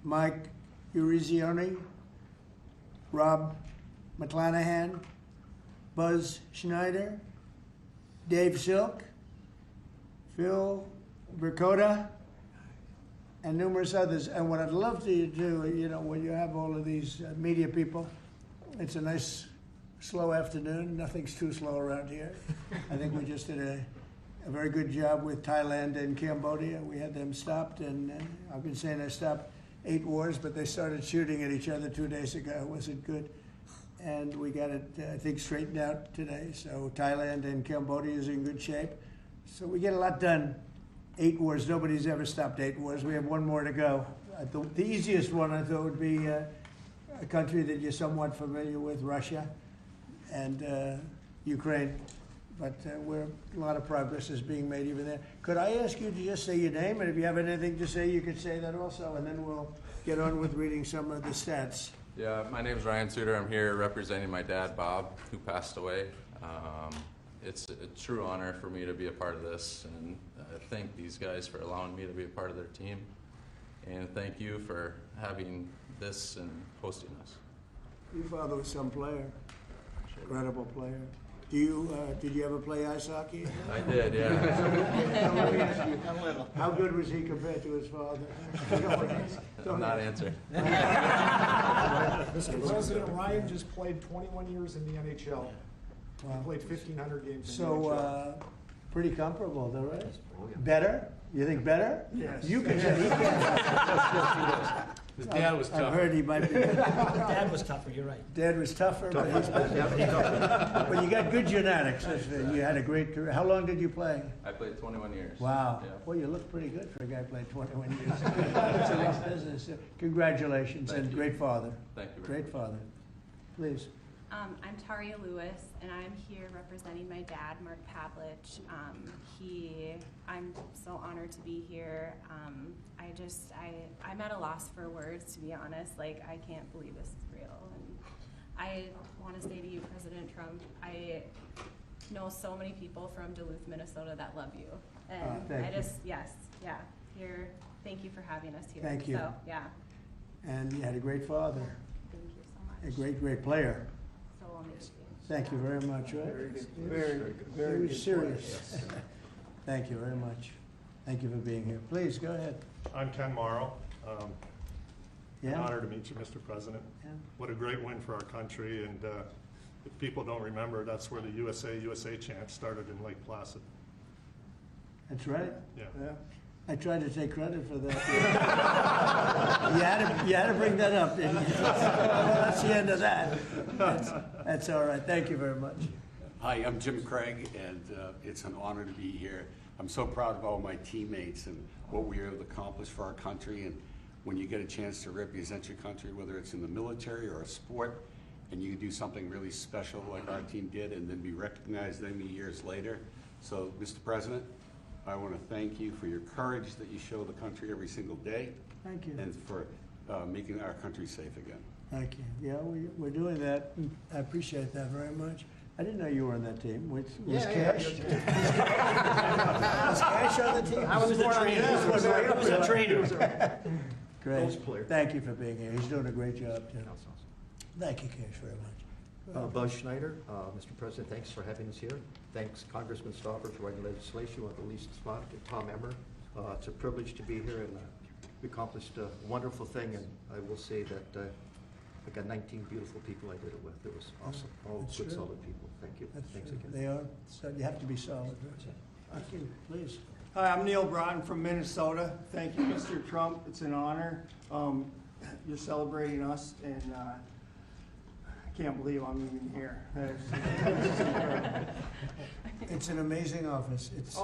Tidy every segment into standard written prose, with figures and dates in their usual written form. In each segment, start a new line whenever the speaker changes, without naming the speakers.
Mike Urizioni, Rob McClanahan, Buzz Schneider, Dave Silk, Phil Bricoda, and numerous others. And what I'd love to do, when you have all of these media people, it's a nice, slow afternoon. Nothing's too slow around here. I think we just did a very good job with Thailand and Cambodia. We had them stopped, and I've been saying I stopped 8 wars, but they started shooting at each other 2 days ago. Was it good? And we got it, I think, straightened out today. So Thailand and Cambodia is in good shape. So we get a lot done. 8 wars. Nobody's ever stopped 8 wars. We have 1 more to go. The easiest one, I thought, would be a country that you're somewhat familiar with, Russia and Ukraine. But a lot of progress is being made even there. Could I ask you to just say your name? And if you have anything to say, you could say that also. And then we'll get on with reading some of the stats.
Yeah, my name is Ryan Suter. I'm here representing my dad, Bob, who passed away. It's a true honor for me to be a part of this, and thank these guys for allowing me to be a part of their team. And thank you for having this and hosting us.
Your father was some player, incredible player. Did you ever play ice hockey?
I did, yeah.
How good was he compared to his father?
I'm not answering.
Mr. President, Ryan just played 21 years in the NHL.
Wow.
He played 1,500 games in the
So,
NHL.
pretty comparable, though, right? Better? You think better?
Yes.
You can say he can.
His dad was tough.
I've heard he might be.
Dad was tougher, you're right.
Dad was tougher, but he's but you got good genetics. You had a great career. How long did you play?
I played 21 years.
Wow.
Yeah.
Well, you look pretty good for a guy who played 21 years. It's a rough business. Congratulations,
Thank
and
you.
great father.
Thank you very
Great
much.
father. Please.
I'm Taria Lewis, and I'm here representing my dad, Mark Pavlich. I'm so honored to be here. I'm at a loss for words, to be honest. Like, I can't believe this is real. And I want to say to you, President Trump, I know so many people from Duluth, Minnesota that love you. And
thank you.
here, thank you for having us here.
Thank you.
So, yeah,
And you had a great father,
thank you so much.
a great player.
So amazing.
Thank you very much. Right? Very serious. Thank you very much. Thank you for being here. Please go ahead.
I'm Ken Morrow. An
Yeah.
honor to meet you, Mr. President.
Yeah.
What a great win for our country. And if people don't remember, that's where the USA chant started in Lake Placid.
That's right.
Yeah.
I tried to take credit for that. you had to bring that up, didn't you? Well, that's the end of that. That's all right. Thank you very much.
Hi, I'm Jim Craig, and it's an honor to be here. I'm so proud of all my teammates and what we were able to accomplish for our country. And when you get a chance to represent your country, whether it's in the military or a sport, and you do something really special like our team did and then be recognized many years later. So, Mr. President, I want to thank you for your courage that you show the country every single day.
Thank you.
And for making our country safe again.
Thank you. Yeah, we're doing that. I appreciate that very much. I didn't know you were on that team. Was Cash? Was Cash on the team?
I was the trainer. I was a trainer.
Great. Thank you for being here. He's doing a great job, too. Thank you, Cash, very much.
Buzz Schneider, Mr. President, thanks for having us here. Thanks, Congressman Stauffer, for writing legislation with the least spot, and Tom Emmer. It's a privilege to be here, and we accomplished a wonderful thing, and I will say that I got 19 beautiful people I did it with. It was awesome. All
That's
good,
true.
solid people. Thank you. Thanks again.
They are. So you have to be solid. Thank you. Please.
Hi, I'm Neil Broughton from Minnesota. Thank you, Mr. Trump. It's an honor. You're celebrating us, and I can't believe I'm even here.
It's an amazing office. It's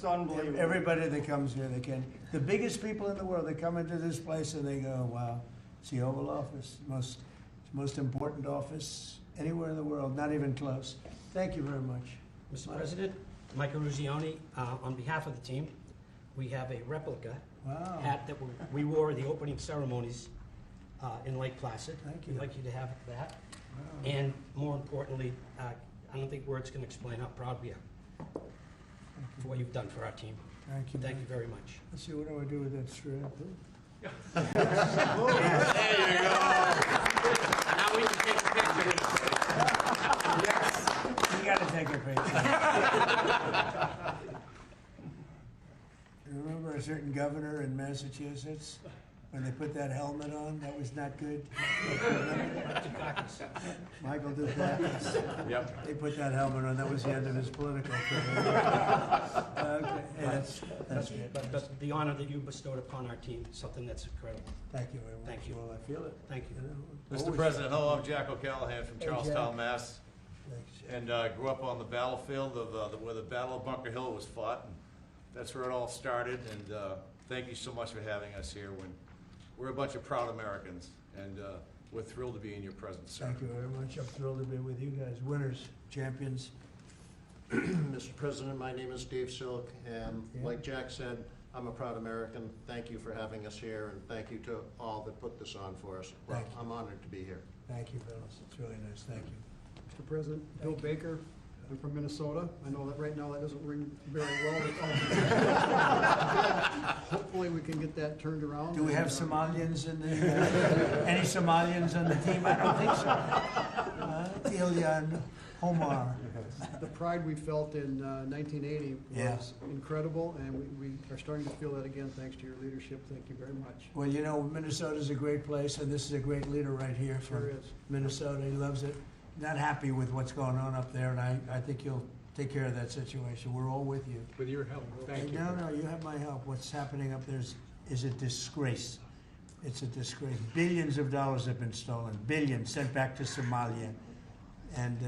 unbelievable.
Everybody that comes here, they can. The biggest people in the world, they come into this place and they go, wow, it's the Oval Office, most important office anywhere in the world, not even close. Thank you very much.
Mr. President, Michael Ruzioni, on behalf of the team, we have a replica hat that we wore at the opening ceremonies in Lake Placid.
Thank you.
We'd like you to have that. And more importantly, I don't think words can explain how proud we are for what you've done for our team.
Thank you.
Thank you very much.
Let's see, what do I do with that strap?
Now we can take a picture.
You gotta take a picture. Remember a certain governor in Massachusetts? When they put that helmet on, that was not good. Michael Dukakis.
Yep.
They put that helmet on, that was the end of his political career. Okay, hey, that's good.
But the honor that you bestowed upon our team, something that's incredible.
Thank you very much.
Thank you.
Well, I feel it.
Thank you.
Mr. President, hello, I'm Jack O'Callahan from
Hey,
Charlestown,
Jack.
Mass.
Thanks.
And grew up on the battlefield of where the Battle of Bunker Hill was fought. And that's where it all started. And thank you so much for having us here. We're a bunch of proud Americans, and we're thrilled to be in your presence, sir.
Thank you very much. I'm thrilled to be with you guys. Winners, champions.
Mr. President, my name is Dave Silk, and
Yeah.
like Jack said, I'm a proud American. Thank you for having us here, and thank you to all that put this on for us. Well,
Thank you.
I'm honored to be here.
Thank you, Phyllis. It's really nice. Thank you.
Mr. President, Bill Baker, I'm from Minnesota. I know that right now that doesn't ring very well. Hopefully we can get that turned around.
Do we have Somalians in the, any Somalians on the team? I don't think so. Ilyan Omar.
The pride we felt in 1980
Yeah.
was incredible, and we are starting to feel that again thanks to your leadership. Thank you very much.
Well, you know, Minnesota's a great place, and this is a great leader right here from
Sure is.
Minnesota. He loves it. Not happy with what's going on up there, and I think you'll take care of that situation. We're all with you.
With your help, thank you.
No, you have my help. What's happening up there is a disgrace. It's a disgrace. Billions of dollars have been stolen. Billions sent back to Somalia. And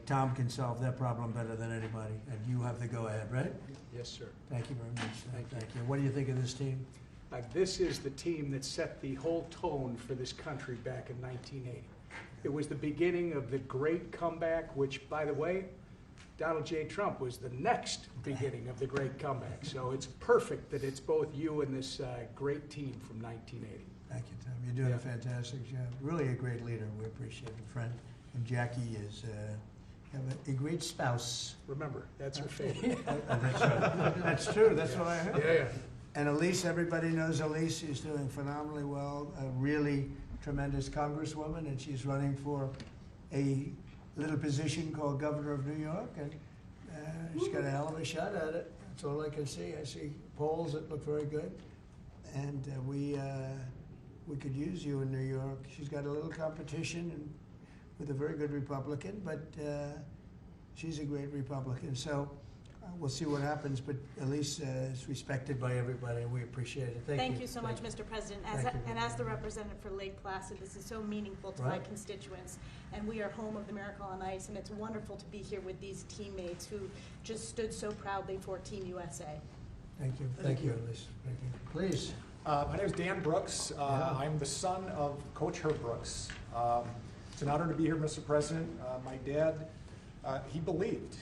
Tom can solve that problem better than anybody. And you have the go-ahead, right?
Yes, sir.
Thank you very much. Thank you. What do you think of this team?
This is the team that set the whole tone for this country back in 1980. It was the beginning of the great comeback, which, by the way, Donald J. Trump was the next beginning of the great comeback. So it's perfect that it's both you and this great team from 1980.
Thank you, Tom. You're doing a fantastic job. Really a great leader. We appreciate it, friend. And Jackie is have a great spouse.
Remember, that's her favorite.
That's right. That's true. That's what I heard.
Yeah.
And Elise, everybody knows Elise. She's doing phenomenally well. A really tremendous congresswoman, and she's running for a little position called governor of New York, and she's got a hell of a shot at it. That's all I can see. I see polls that look very good, and we could use you in New York. She's got a little competition and with a very good Republican, but she's a great Republican. So we'll see what happens, but Elise is respected by everybody, and we appreciate it.
Thank you so much, Mr. President. And as the representative for Lake Placid, this is so meaningful to my constituents. And we are home of the Miracle on Ice, and it's wonderful to be here with these teammates who just stood so proudly for Team USA.
Thank you. Thank you, Elise. Thank you. Please.
My name is Dan Brooks. I'm the son of Coach Herb Brooks. It's an honor to be here, Mr. President. My dad, he believed.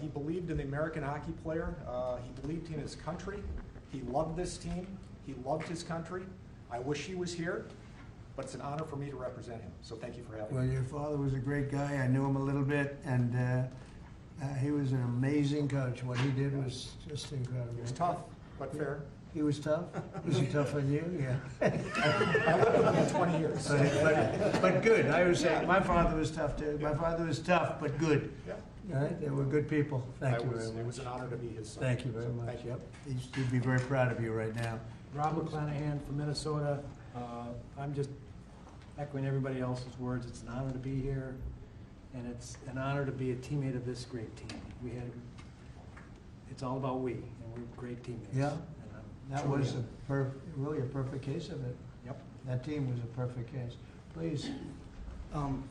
He believed in the American hockey player. He believed in his country. He loved this team. He loved his country. I wish he was here, but it's an honor for me to represent him. So thank you for having me.
Well, your father was a great guy. I knew him a little bit, and he was an amazing coach. What he did was just incredible.
He was tough, but fair.
He was tough? Was he tough on you? Yeah.
I lived with him for 20 years.
But good. I was saying, my father was tough too. My father was tough, but good.
Yeah.
All right? They were good people. Thank you very
It
much.
was an honor to be his son.
Thank you very
So
much.
Thank you.
Yep. He'd be very proud of you right now.
Rob McClanahan from Minnesota. I'm just echoing everybody else's words. It's an honor to be here, and it's an honor to be a teammate of this great team. It's all about we, and we're great teammates.
Yeah.
And
That was really a perfect case of it.
Yep.
That team was a perfect case. Please.
I'm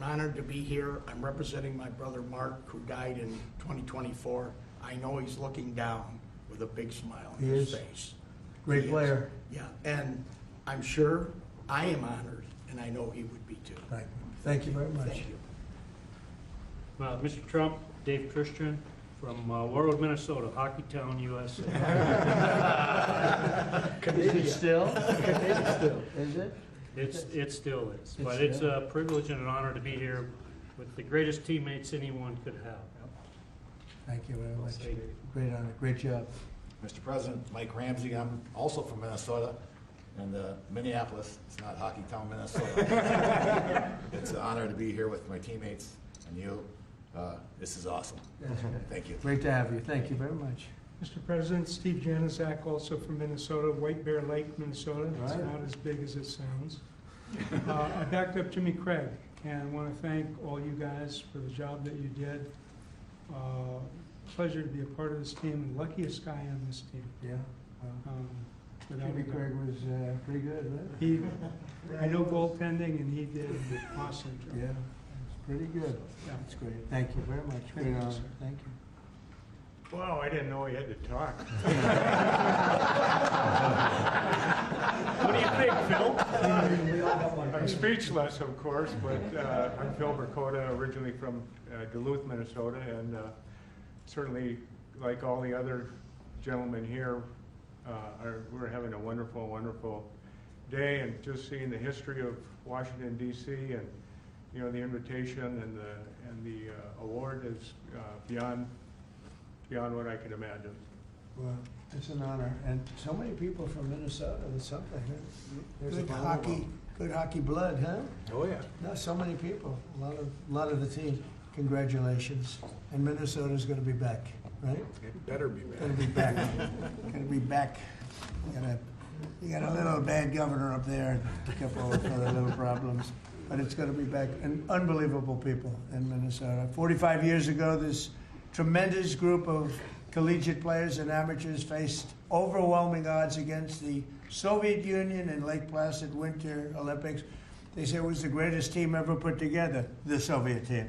honored to be here. I'm representing my brother Mark, who died in 2024. I know he's looking down with a big smile on his face.
Great
He
player.
is. Yeah, and I'm sure I am honored, and I know he would be too.
Thank you very much.
Thank you.
Mr. Trump, Dave Christian from Warwood, Minnesota, Hockey Town, USA.
Is it still? Is it?
It still is,
It
but it's
still?
a privilege and an honor to be here with the greatest teammates anyone could have.
Thank you very much. Great honor. Great job.
Mr. President, Mike Ramsey, I'm also from Minnesota, And Minneapolis, it's not Hockey Town, Minnesota. It's an honor to be here with my teammates and you. This is awesome. Thank you.
Great to have you. Thank you very much.
Mr. President, Steve Januzak, also from Minnesota, White Bear Lake, Minnesota. It's
Right.
not as big as it sounds. I backed up Jimmy Craig, and I want to thank all you guys for the job that you did. Pleasure to be a part of this team, and luckiest guy on this team.
Yeah.
Without
Jimmy
a doubt.
Craig was pretty good, right?
He, I know goaltending, and he did an awesome job.
Yeah, it's pretty good.
Yeah.
That's great. Thank you very much.
Thank
Great
you,
honor.
sir.
Thank you.
Wow, I didn't know he had to talk. What do you think, Phil? I'm speechless, of course, but I'm Phil Burkota, originally from Duluth, Minnesota, and certainly, like all the other gentlemen here, we're having a wonderful, wonderful day, and just seeing the history of Washington, D.C., and you know, the invitation and the award is beyond what I can imagine.
Well, it's an honor, and so many people from Minnesota. It's something.
There's
Good
a
good hockey blood, huh?
Oh, yeah.
No, so many people. A lot of the team. Congratulations. And Minnesota's going to be back, right?
It better be back.
Going to be back. Going to be back. You got a little bad governor up there, a couple of other little problems, but it's going to be back. And unbelievable people in Minnesota. 45 years ago, this tremendous group of collegiate players and amateurs faced overwhelming odds against the Soviet Union in Lake Placid Winter Olympics. They said it was the greatest team ever put together, the Soviet team.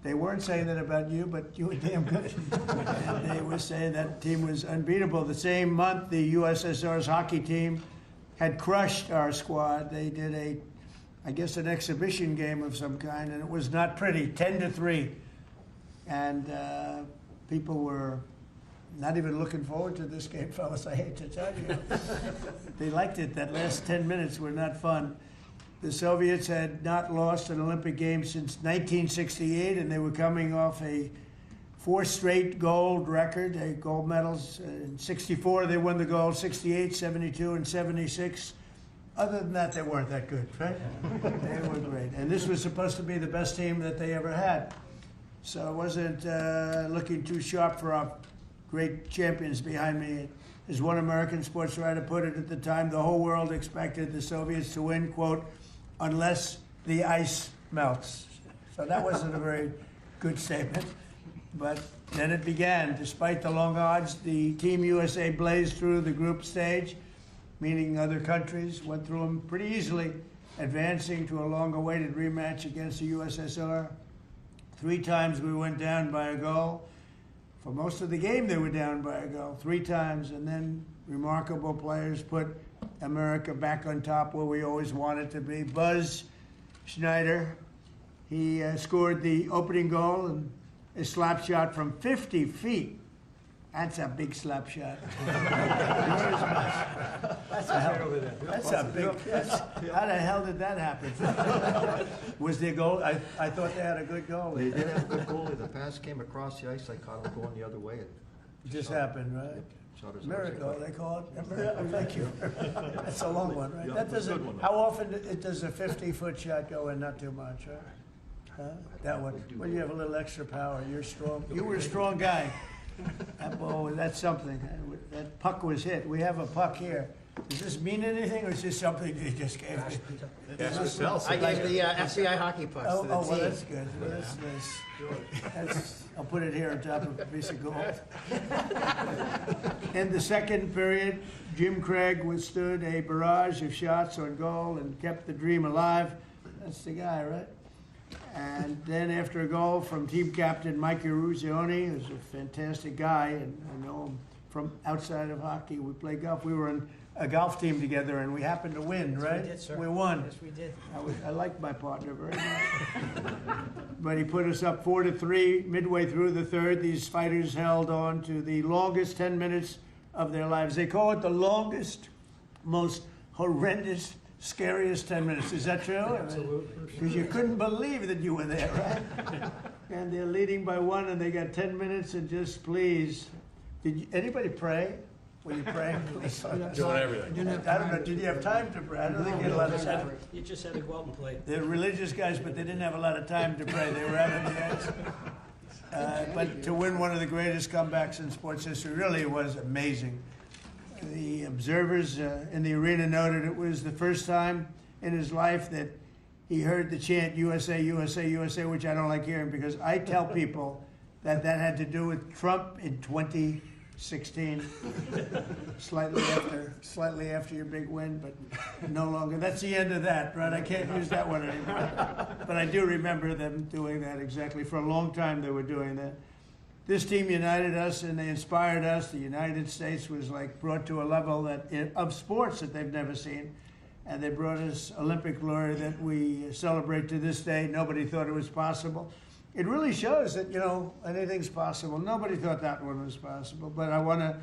They weren't saying that about you, but you were damn good. And they were saying that team was unbeatable. The same month, the USSR's hockey team had crushed our squad. They did I guess an exhibition game of some kind, and it was not pretty, 10-3. And people were not even looking forward to this game, fellas, I hate to tell you. They liked it. That last 10 minutes were not fun. The Soviets had not lost an Olympic game since 1968, and they were coming off a 4 straight gold record, gold medals. In 64, they won the gold, 68, 72, and 76. Other than that, they weren't that good, right? They were great. And this was supposed to be the best team that they ever had. So it wasn't looking too sharp for our great champions behind me. As one American sports writer put it at the time, the whole world expected the Soviets to win, quote, unless the ice melts. So that wasn't a very good statement. But then it began. Despite the long odds, the Team USA blazed through the group stage, meaning other countries went through them pretty easily, advancing to a long-awaited rematch against the USSR. 3 times we went down by a goal. For most of the game, they were down by a goal 3 times, and then remarkable players put America back on top where we always wanted to be. Buzz Schneider, he scored the opening goal and a slap shot from 50 feet. That's a big slap shot. That's a big. How the hell did that happen? Was there goal? I thought they had a good goal.
They did have a good goalie. The pass came across the ice. I caught him going the other way.
It just happened, right?
Shot as
Miracle, they call it. A miracle. Thank you. That's a long one, right?
Yeah,
That
it was a
doesn't.
good one, though.
How often does a 50-foot shot go in? Not too much, right? Huh? That one. Well, you have a little extra power. You're strong. You were a strong guy. That ball, that's something. That puck was hit. We have a puck here. Does this mean anything, or is this something you just gave me?
I gave the FBI hockey pucks to the
well,
team.
that's good. Well, that's nice. I'll put it here on top of a piece of gold. In the second period, Jim Craig withstood a barrage of shots on goal and kept the dream alive. That's the guy, right? And then after a goal from team captain Mike Eruzione, who's a fantastic guy, and I know him from outside of hockey. We played golf. We were in a golf team together, and we happened to win,
Yes,
right?
we did, sir.
We won.
Yes, we did.
I liked my partner very much. But he put us up 4-3 midway through the third. These fighters held on to the longest 10 minutes of their lives. They call it the longest, most horrendous, scariest 10 minutes. Is that true?
Absolutely.
Because you couldn't believe that you were there, right? And they're leading by 1, and they got 10 minutes, and just please. Did anybody pray? Were you praying?
Doing everything.
I don't know, did you have time to pray? I don't think you had a lot of time.
You just had to go out and play.
They're religious guys, but they didn't have a lot of time to pray. They were out on the edge. But to win one of the greatest comebacks in sports history really was amazing. The observers in the arena noted it was the first time in his life that he heard the chant USA, USA, USA, which I don't like hearing because I tell people that had to do with Trump in 2016, slightly after your big win, but no longer. That's the end of that, right? I can't use that one anymore. But I do remember them doing that exactly. For a long time they were doing that. This team united us and they inspired us. The United States was like brought to a level of sports that they've never seen. And they brought us Olympic glory that we celebrate to this day. Nobody thought it was possible. It really shows that, anything's possible. Nobody thought that one was possible. But I want to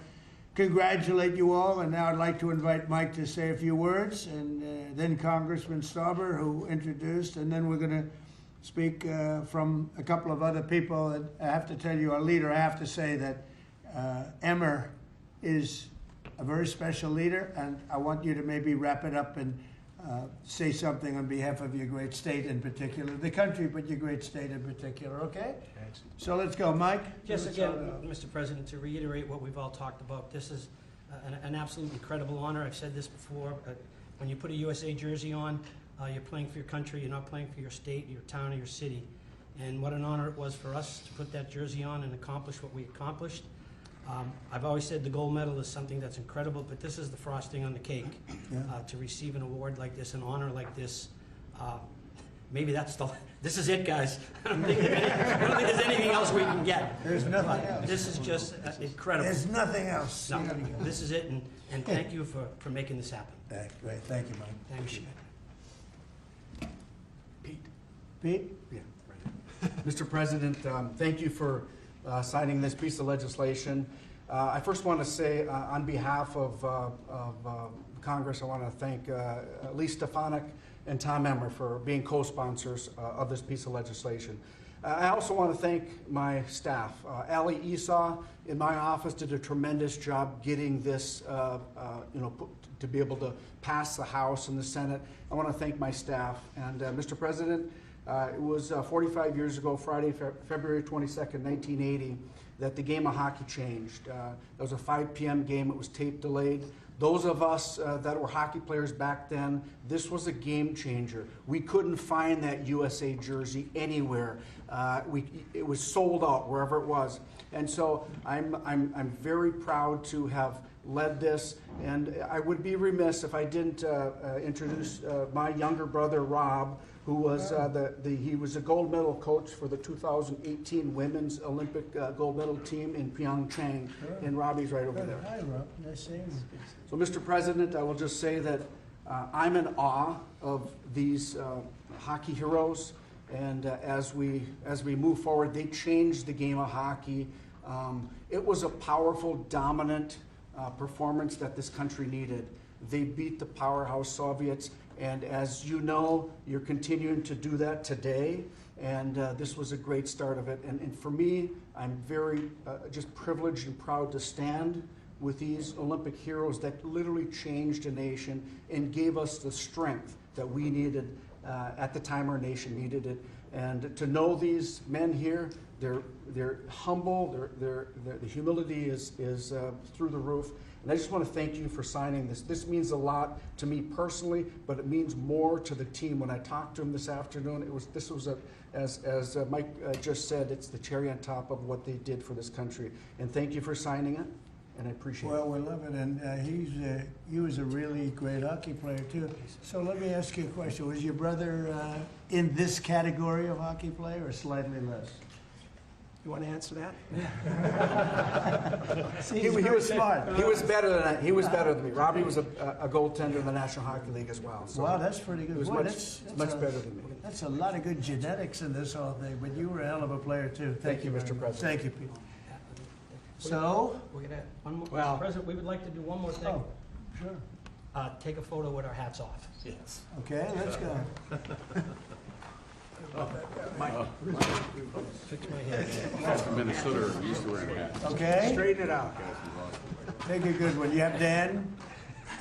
congratulate you all. And now I'd like to invite Mike to say a few words. And then Congressman Stauber, who introduced. And then we're going to speak from a couple of other people. And I have to tell you, our leader, I have to say that Emmer is a very special leader, and I want you to maybe wrap it up and say something on behalf of your great state in particular, the country, but your great state in particular, okay?
Thanks.
So let's go, Mike.
Just again, Mr. President, to reiterate what we've all talked about, this is an absolute incredible honor. I've said this before. When you put a USA jersey on, you're playing for your country. You're not playing for your state, your town, or your city. And what an honor it was for us to put that jersey on and accomplish what we accomplished. I've always said the gold medal is something that's incredible, but this is the frosting on the cake. To receive an award like this, an honor like this, maybe this is it, guys. I don't think there's anything else we can get.
There's nothing else.
This is just incredible.
There's nothing else.
No, this is it, and thank you for making this happen.
Great, thank you, Mike.
Thank you.
Pete?
Yeah, right. Mr. President, thank you for signing this piece of legislation. I first want to say, on behalf of Congress, I want to thank Lee Stefanik and Tom Emmer for being co-sponsors of this piece of legislation. I also want to thank my staff. Ali Esau in my office did a tremendous job getting this, to be able to pass the House and the Senate. I want to thank my staff. And Mr. President, it was 45 years ago, Friday, February 22nd, 1980, that the game of hockey changed. It was a 5 p.m. game. It was tape delayed. Those of us that were hockey players back then, this was a game changer. We couldn't find that USA jersey anywhere. It was sold out wherever it was. And so I'm very proud to have led this, and I would be remiss if I didn't introduce my younger brother, Rob, who was he was a gold medal coach for the 2018 Women's Olympic gold medal team in Pyeongchang, and Robbie's right over there.
Hi, Rob. Nice seeing you.
So, Mr. President, I will just say that I'm in awe of these hockey heroes, and as we move forward, they changed the game of hockey. It was a powerful, dominant performance that this country needed. They beat the powerhouse Soviets, and as you know, you're continuing to do that today, and this was a great start of it. And for me, I'm very just privileged and proud to stand with these Olympic heroes that literally changed a nation and gave us the strength that we needed at the time our nation needed it. And to know these men here, they're humble, the humility is through the roof. And I just want to thank you for signing this. This means a lot to me personally, but it means more to the team. When I talked to him this afternoon, as Mike just said, it's the cherry on top of what they did for this country. And thank you for signing it, and I appreciate it.
Well, we love it, and he was a really great hockey player too. So let me ask you a question: was your brother in this category of hockey player, or slightly less?
You want to answer that?
See, he was smart.
He was better than that. He was better than me. Robbie was a goaltender in the National Hockey League as well. So
wow, that's pretty good.
He was
Boy,
much better than me.
That's a lot of good genetics in this whole thing. But you were a hell of a player too.
Thank you, Mr. President.
Thank you, Pete. So
we're gonna one more. Mr. President, we would like to do one more thing.
Oh, sure.
Take a photo with our hats off.
Yes.
Okay, let's go.
Fix my hair.
Guys from Minnesota are used to wearing hats.
Okay?
Straighten it out.
Take a good one. You have Dan?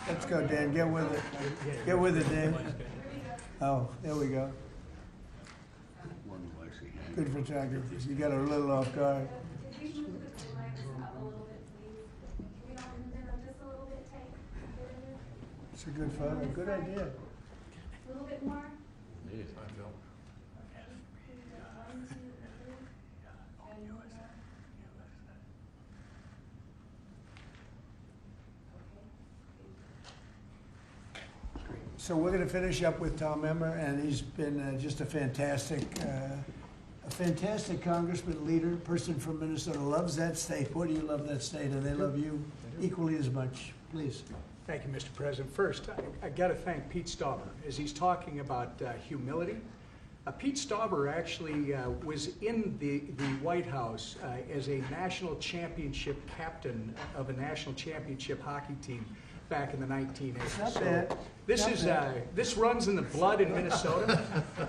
Let's go, Dan. Get with it. Get with it, Dan. Oh, there we go. Good photographers. You got a little off guard. It's a good photo. Good idea.
A little bit more.
So we're going to finish up with Tom Emmer, and he's been just a fantastic congressman, leader, person from Minnesota. Loves that state. Boy, do you love that state, and they love you equally as much. Please.
Thank you, Mr. President. First, I got to thank Pete Stauber as he's talking about humility. Pete Stauber actually was in the White House as a national championship captain of a national championship hockey team back in the 1980s.
Not bad.
This runs in the blood in Minnesota.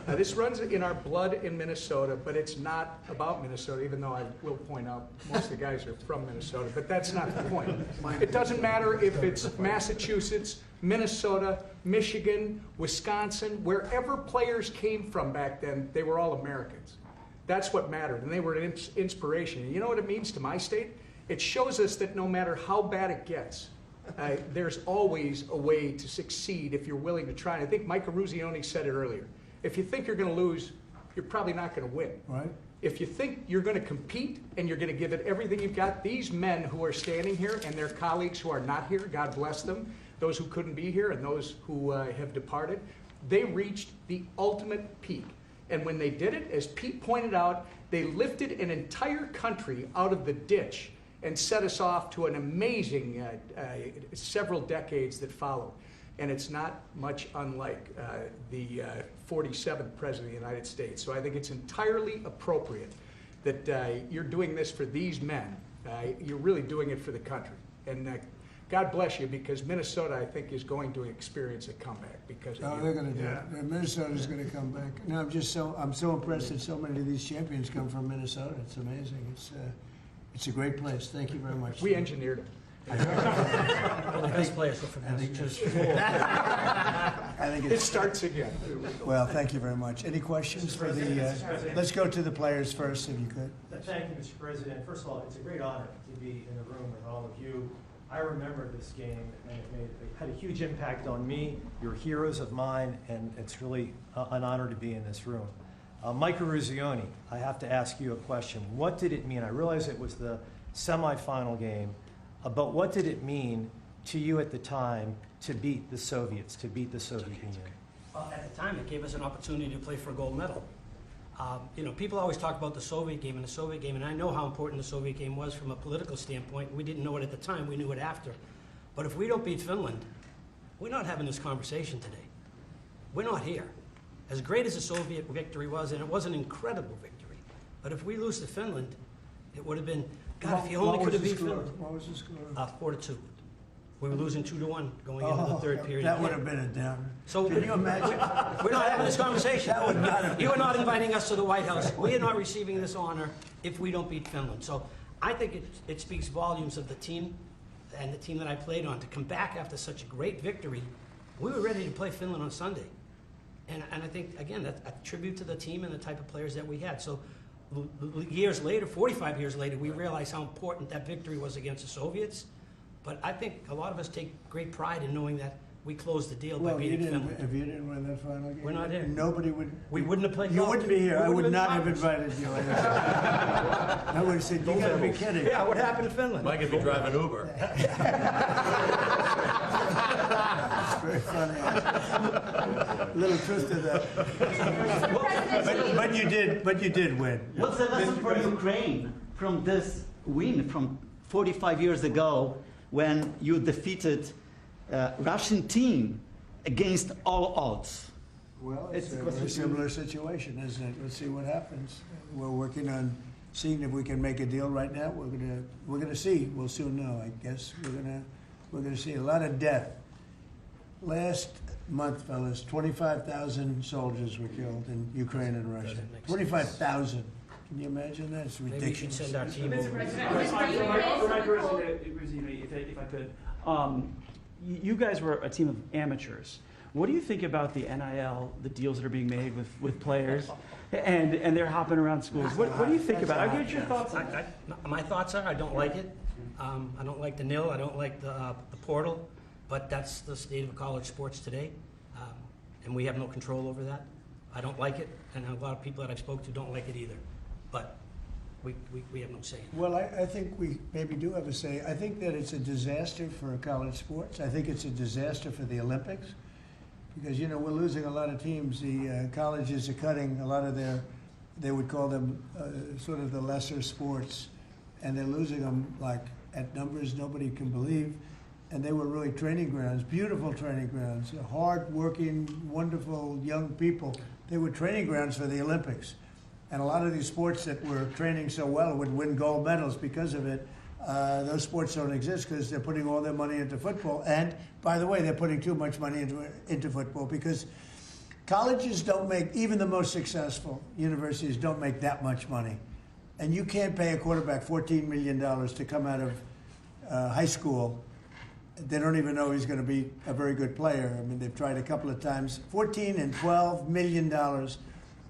This runs in our blood in Minnesota, but it's not about Minnesota, even though I will point out most of the guys are from Minnesota, but that's not the point. It doesn't matter if it's Massachusetts, Minnesota, Michigan, Wisconsin, wherever players came from back then, they were all Americans. That's what mattered, and they were an inspiration. And you know what it means to my state? It shows us that no matter how bad it gets, there's always a way to succeed if you're willing to try. And I think Mike Ruzioni said it earlier. If you think you're going to lose, you're probably not going to win.
Right.
If you think you're going to compete and you're going to give it everything you've got, these men who are standing here and their colleagues who are not here, God bless them, those who couldn't be here and those who have departed, they reached the ultimate peak. And when they did it, as Pete pointed out, they lifted an entire country out of the ditch and set us off to an amazing several decades that followed. And it's not much unlike the 47th President of the United States. So I think it's entirely appropriate that you're doing this for these men. You're really doing it for the country. And God bless you, because Minnesota, I think, is going to experience a comeback because of you.
They're going to do it. Minnesota's going to come back. No, I'm so impressed that so many of these champions come from Minnesota. It's amazing. It's a great place. Thank you very much.
We engineered it.
Well, the best players are from Massachusetts.
I think
It starts again.
Well, thank you very much. Any questions for the? Let's go to the players first, if you could.
Thank you, Mr. President. First of all, it's a great honor to be in the room with all of you. I remember this game, and it had a huge impact on me. You're heroes of mine, and it's really an honor to be in this room. Mike Ruzioni, I have to ask you a question. What did it mean? I realize it was the semifinal game, but what did it mean to you at the time to beat the Soviets, to beat the Soviet Union?
Well, at the time, it gave us an opportunity to play for a gold medal. People always talk about the Soviet game, and I know how important the Soviet game was from a political standpoint. We didn't know it at the time, we knew it after. But if we don't beat Finland, we're not having this conversation today. We're not here. As great as the Soviet victory was, and it was an incredible victory, but if we lose to Finland, it would have been, God, if you only could have beat Finland.
What was the score?
4-2. We were losing 2-1 going into the third period.
That would have been a downer.
So
can you imagine?
We're not having this conversation.
That would not have
You are not inviting us to the White House. We are not receiving this honor if we don't beat Finland. So I think it speaks volumes of the team and the team that I played on to come back after such a great victory. We were ready to play Finland on Sunday. And I think, again, that's a tribute to the team and the type of players that we had. So years later, 45 years later, we realize how important that victory was against the Soviets. But I think a lot of us take great pride in knowing that we closed the deal by beating Finland.
If you didn't win that final game,
we're not here.
Nobody would.
We wouldn't have played.
You
golf.
wouldn't be here.
We
I would
would've
not
been
have invited you. I would have said, "You got to be kidding."
Yeah, what happened to Finland?
Mike could be driving Uber.
It's very funny. A little twist of that. But you did win.
What's the lesson for Ukraine from this win from 45 years ago when you defeated Russian team against all odds?
Well, it's a very similar situation, isn't it? Let's see what happens. We're working on seeing if we can make a deal right now. We're gonna see. We'll soon know, I guess. We're gonna see a lot of death. Last month, fellas, 25,000 soldiers were killed in Ukraine and Russia.
Doesn't make sense.
25,000. Can you imagine that? It's
Maybe we should
ridiculous.
send our team
Mr.
over.
President, if I could, you guys were a team of amateurs. What do you think about the NIL, the deals that are being made with players, and they're hopping around schools? What do you think about it? I'll get your thoughts on that.
My thoughts are, I don't like it. I don't like the nil. I don't like the portal. But that's the state of college sports today, and we have no control over that. I don't like it, and a lot of people that I've spoke to don't like it either. But we have no say in it.
Well, I think we maybe do have a say. I think that it's a disaster for college sports. I think it's a disaster for the Olympics because, you know, we're losing a lot of teams. The colleges are cutting a lot of their, they would call them sort of the lesser sports, and they're losing them like at numbers nobody can believe. And they were really training grounds, beautiful training grounds, hard-working, wonderful young people. They were training grounds for the Olympics. And a lot of these sports that were training so well would win gold medals because of it. Those sports don't exist because they're putting all their money into football. And, by the way, they're putting too much money into football because colleges don't make, even the most successful universities don't make that much money. And you can't pay a quarterback $14 million to come out of high school. They don't even know he's going to be a very good player. I mean, they've tried a couple of times. $14 and $12 million.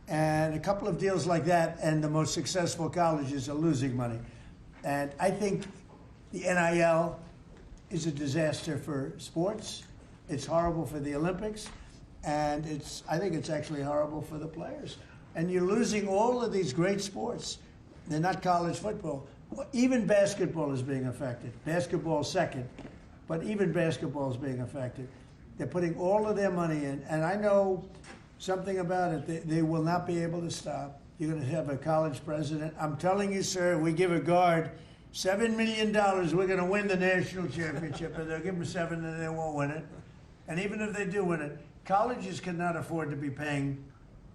And a couple of deals like that, and the most successful colleges are losing money. And I think the NIL is a disaster for sports. It's horrible for the Olympics. And I think it's actually horrible for the players. And you're losing all of these great sports. They're not college football. Even basketball is being affected. Basketball second. But even basketball is being affected. They're putting all of their money in, and I know something about it. They will not be able to stop. You're going to have a college president. I'm telling you, sir, we give a guard $7 million. We're going to win the national championship, and they'll give them $7 and they won't win it. And even if they do win it, colleges cannot afford to be paying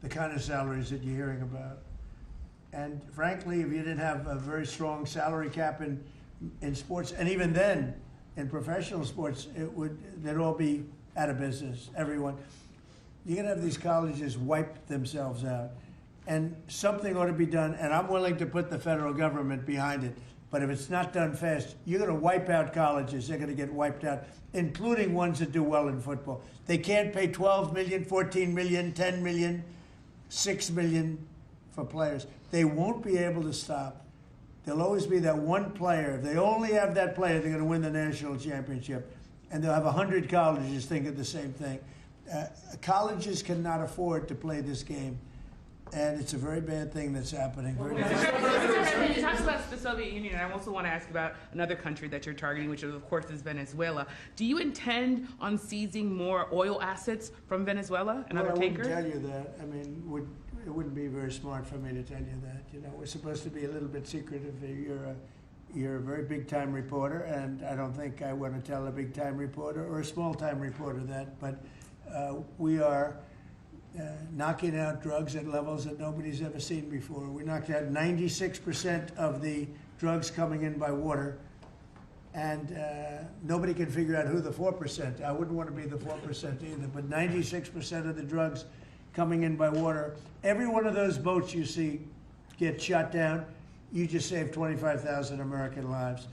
the kind of salaries that you're hearing about. And frankly, if you didn't have a very strong salary cap in sports, and even then, in professional sports, they'd all be out of business, everyone. You're going to have these colleges wipe themselves out. And something ought to be done, and I'm willing to put the federal government behind it. But if it's not done fast, you're going to wipe out colleges. They're going to get wiped out, including ones that do well in football. They can't pay $12 million, $14 million, $10 million, $6 million for players. They won't be able to stop. There'll always be that one player. If they only have that player, they're going to win the national championship. And they'll have 100 colleges thinking the same thing. Colleges cannot afford to play this game. And it's a very bad thing that's happening.
Mr. President, you talked about the Soviet Union, and I also want to ask about another country that you're targeting, which of course is Venezuela. Do you intend on seizing more oil assets from Venezuela and other takers?
I wouldn't tell you that. I mean, it wouldn't be very smart for me to tell you that. You know, we're supposed to be a little bit secretive. You're a very big-time reporter, and I don't think I want to tell a big-time reporter or a small-time reporter that. But we are knocking out drugs at levels that nobody's ever seen before. We knocked out 96% of the drugs coming in by water, and nobody can figure out who the 4%. I wouldn't want to be the 4% either, but 96% of the drugs coming in by water. Every one of those boats you see get shot down, you just saved 25,000 American lives.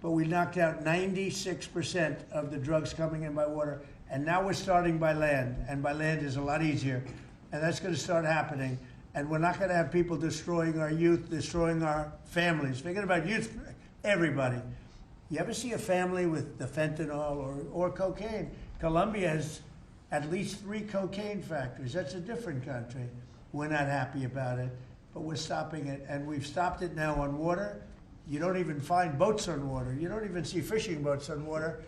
But we knocked out 96% of the drugs coming in by water. And now we're starting by land, and by land is a lot easier. And that's going to start happening. And we're not going to have people destroying our youth, destroying our families. Forget about youth, everybody. You ever see a family with the fentanyl or cocaine? Colombia has at least 3 cocaine factories. That's a different country. We're not happy about it, but we're stopping it. And we've stopped it now on water. You don't even find boats on water. You don't even see fishing boats on water.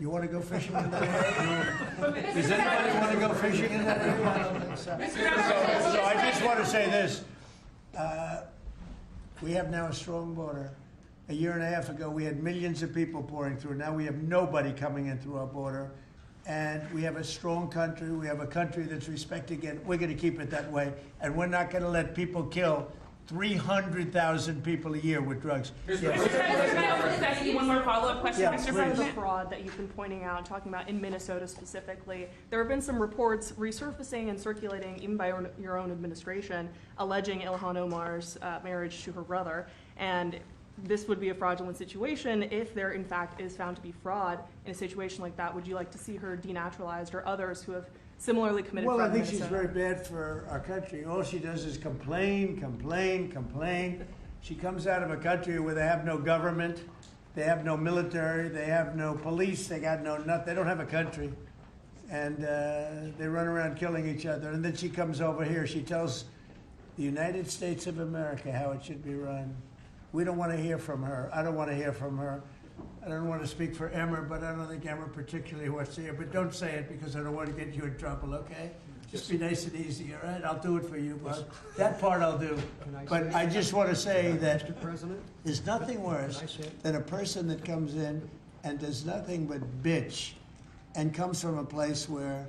You want to go fishing in that area? Does anybody want to go fishing in that area? So I just want to say this. We have now a strong border. A year and a half ago, we had millions of people pouring through. Now we have nobody coming in through our border. And we have a strong country. We have a country that's respected. Again, we're going to keep it that way. And we're not going to let people kill 300,000 people a year with drugs.
Mr. President, can I also ask you one more follow-up question,
Yeah,
Mr.
please.
President?
The fraud that you've been pointing out, talking about in Minnesota specifically, there have been some reports resurfacing and circulating, even by your own administration, alleging Ilhan Omar's marriage to her brother. And this would be a fraudulent situation if there, in fact, is found to be fraud. In a situation like that, would you like to see her denaturalized or others who have similarly committed
Well,
fraud
I
in
think she's
Minnesota?
very bad for our country. All she does is complain, complain, complain. She comes out of a country where they have no government, they have no military, they have no police, they got no nothing. They don't have a country, and they run around killing each other. And then she comes over here. She tells the United States of America how it should be run. We don't want to hear from her. I don't want to hear from her. I don't want to speak for Emmer, but I don't think Emmer particularly wants to hear. But don't say it because I don't want to get you in trouble, okay? Just be nice and easy, all right? I'll do it for you, but that part I'll do. But I just want to say that there's nothing worse than a person that comes in and does nothing but bitch and comes from a place where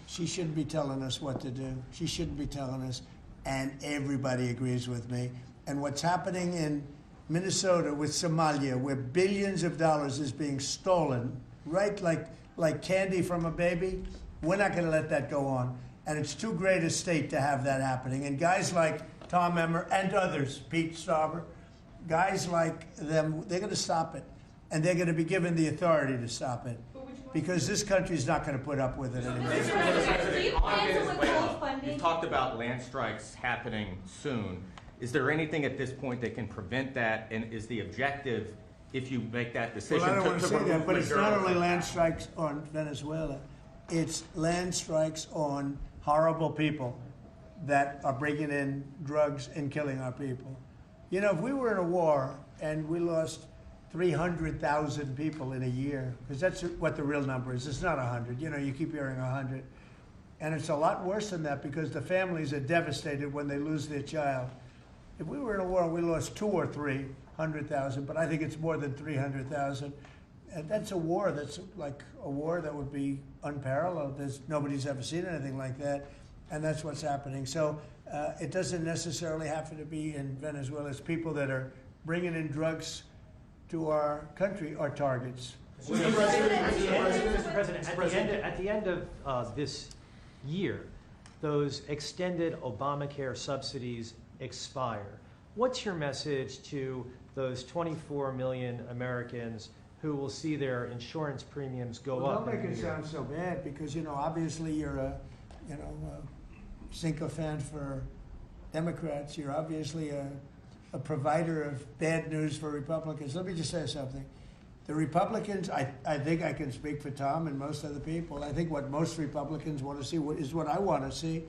she shouldn't be telling us what to do. She shouldn't be telling us, and everybody agrees with me. And what's happening in Minnesota with Somalia, where billions of dollars is being stolen, right, like candy from a baby, we're not going to let that go on. And it's too great a state to have that happening. And guys like Tom Emmer and others, Pete Stauber, guys like them, they're going to stop it. And they're going to be given the authority to stop it. Because this country's not going to put up with it anymore.
On Venezuela, you talked about land strikes happening soon. Is there anything at this point that can prevent that? And is the objective, if you make that decision,
well, I don't want to say that, but it's not
Maduro
only
from
land
power?
strikes on Venezuela. It's land strikes on horrible people that are bringing in drugs and killing our people. You know, if we were in a war and we lost 300,000 people in a year, because that's what the real number is. It's not 100. You know, you keep hearing 100. And it's a lot worse than that because the families are devastated when they lose their child. If we were in a war and we lost 200,000 or 300,000, but I think it's more than 300,000, and that's a war that's like a war that would be unparalleled. Nobody's ever seen anything like that, and that's what's happening. So it doesn't necessarily have to be in Venezuela. It's people that are bringing in drugs to our country are targets.
Mr. President, at the end of this year, those extended Obamacare subsidies expire. What's your message to those 24 million Americans who will see their insurance premiums go up?
Don't make it sound so bad because, you know, obviously you're a, you know, a sycophant for Democrats. You're obviously a provider of bad news for Republicans. Let me just say something. The Republicans, I think I can speak for Tom and most other people. I think what most Republicans want to see is what I want to see.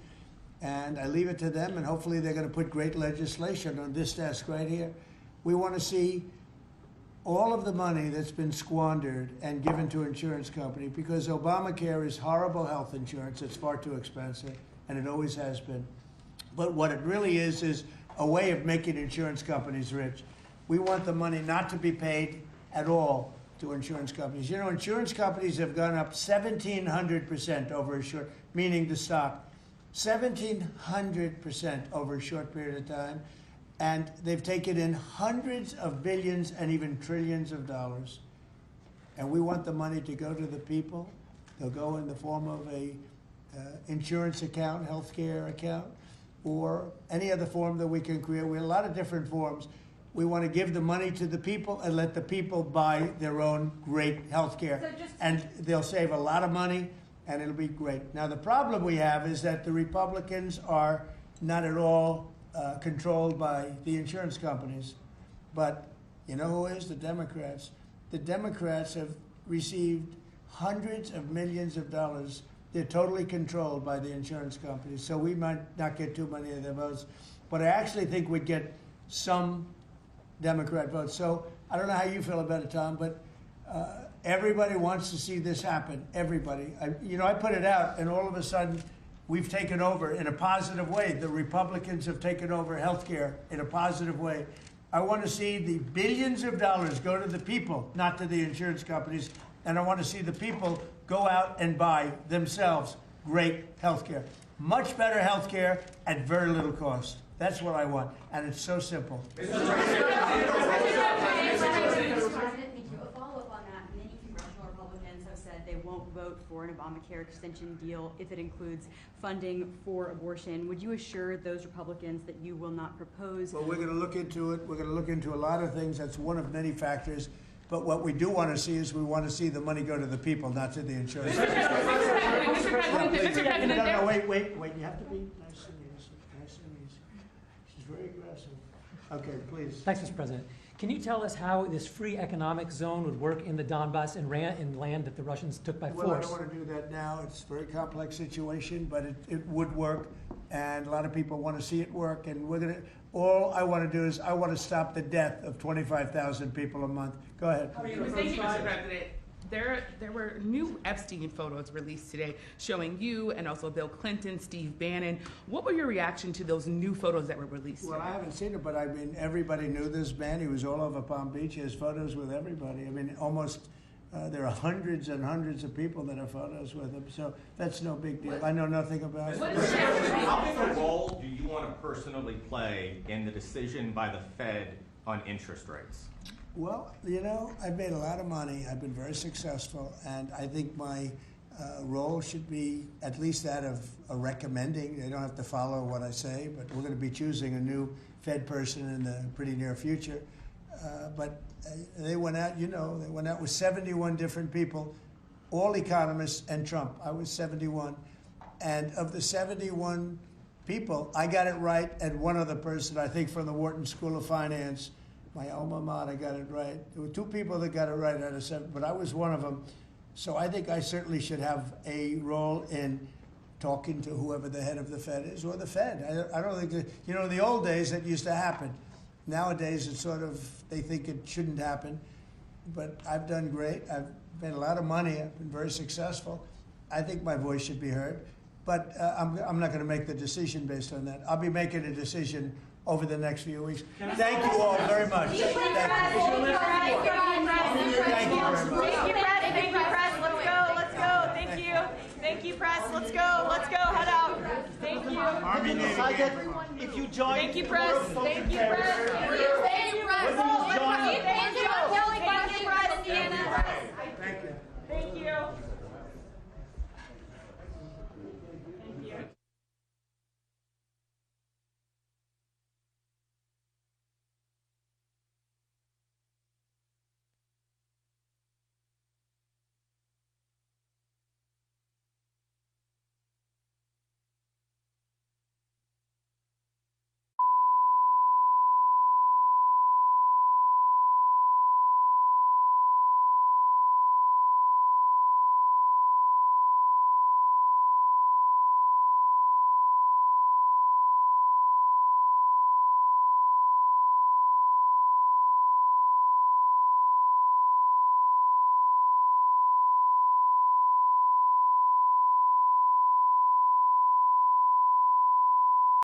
And I leave it to them, and hopefully they're going to put great legislation on this desk right here. We want to see all of the money that's been squandered and given to insurance companies because Obamacare is horrible health insurance. It's far too expensive, and it always has been. But what it really is a way of making insurance companies rich. We want the money not to be paid at all to insurance companies. You know, insurance companies have gone up 1,700% over a short, meaning the stock. 1,700% over a short period of time, and they've taken in hundreds of billions and even trillions of dollars. And we want the money to go to the people. They'll go in the form of a insurance account, healthcare account, or any other form that we can create. We have a lot of different forms. We want to give the money to the people and let the people buy their own great healthcare, and they'll save a lot of money. And it'll be great. Now, the problem we have is that the Republicans are not at all controlled by the insurance companies. But you know who is? The Democrats. The Democrats have received hundreds of millions of dollars. They're totally controlled by the insurance companies. So we might not get too many of their votes. But I actually think we'd get some Democrat votes. So I don't know how you feel about it, Tom, but everybody wants to see this happen. Everybody. I put it out, and all of a sudden, we've taken over in a positive way. The Republicans have taken over health care in a positive way. I want to see the billions of dollars go to the people, not to the insurance companies. And I want to see the people go out and buy themselves great health care. Much better health care at very little cost. That's what I want, and it's so simple.
Mr. President, thank you. A follow-up on that. Many congressional Republicans have said they won't vote for an Obamacare extension deal if it includes funding for abortion. Would you assure those Republicans that you will not propose?
Well, we're going to look into it. We're going to look into a lot of things. That's one of many factors. But what we do want to see is we want to see the money go to the people, not to the insurance.
Mr. President,
No, wait. You have to be nice and easy. Nice and easy. She's very aggressive. Okay, please.
Thanks, Mr. President. Can you tell us how this free economic zone would work in the Donbass and in land that the Russians took by force?
Well, I don't want to do that now. It's a very complex situation, but it would work, and a lot of people want to see it work. And all I want to do is I want to stop the death of 25,000 people a month. Go ahead.
Thank you, Mr. President. There were new Epstein photos released today showing you and also Bill Clinton, Steve Bannon. What were your reaction to those new photos that were released
Well,
today?
I haven't seen it, but I mean, everybody knew this man. He was all over Palm Beach. He has photos with everybody. I mean, almost, there are hundreds and hundreds of people that have photos with him. So that's no big deal. I know nothing about it.
How big a role do you want to personally play in the decision by the Fed on interest rates?
Well, you know, I've made a lot of money. I've been very successful, and I think my role should be at least that of a recommending. They don't have to follow what I say, but we're going to be choosing a new Fed person in the pretty near future. But they went out, they went out with 71 different people, all economists and Trump. I was 71. And of the 71 people, I got it right, and one other person, I think from the Wharton School of Finance, my alma mater, got it right. There were 2 people that got it right out of 7, but I was one of them. So I think I certainly should have a role in talking to whoever the head of the Fed is, or the Fed. I don't think, in the old days that used to happen. Nowadays it's sort of, they think it shouldn't happen. But I've done great. I've made a lot of money. I've been very successful. I think my voice should be heard. But I'm not going to make the decision based on that. I'll be making a decision over the next few weeks. Thank you all very much.
Thank you, Brett. Let's go. Thank you. Thank you, press. Let's go. Head out. Thank you.
If you join.
Thank you, press. Thank you, press. Thank you, press. Thank you, press. Thank you.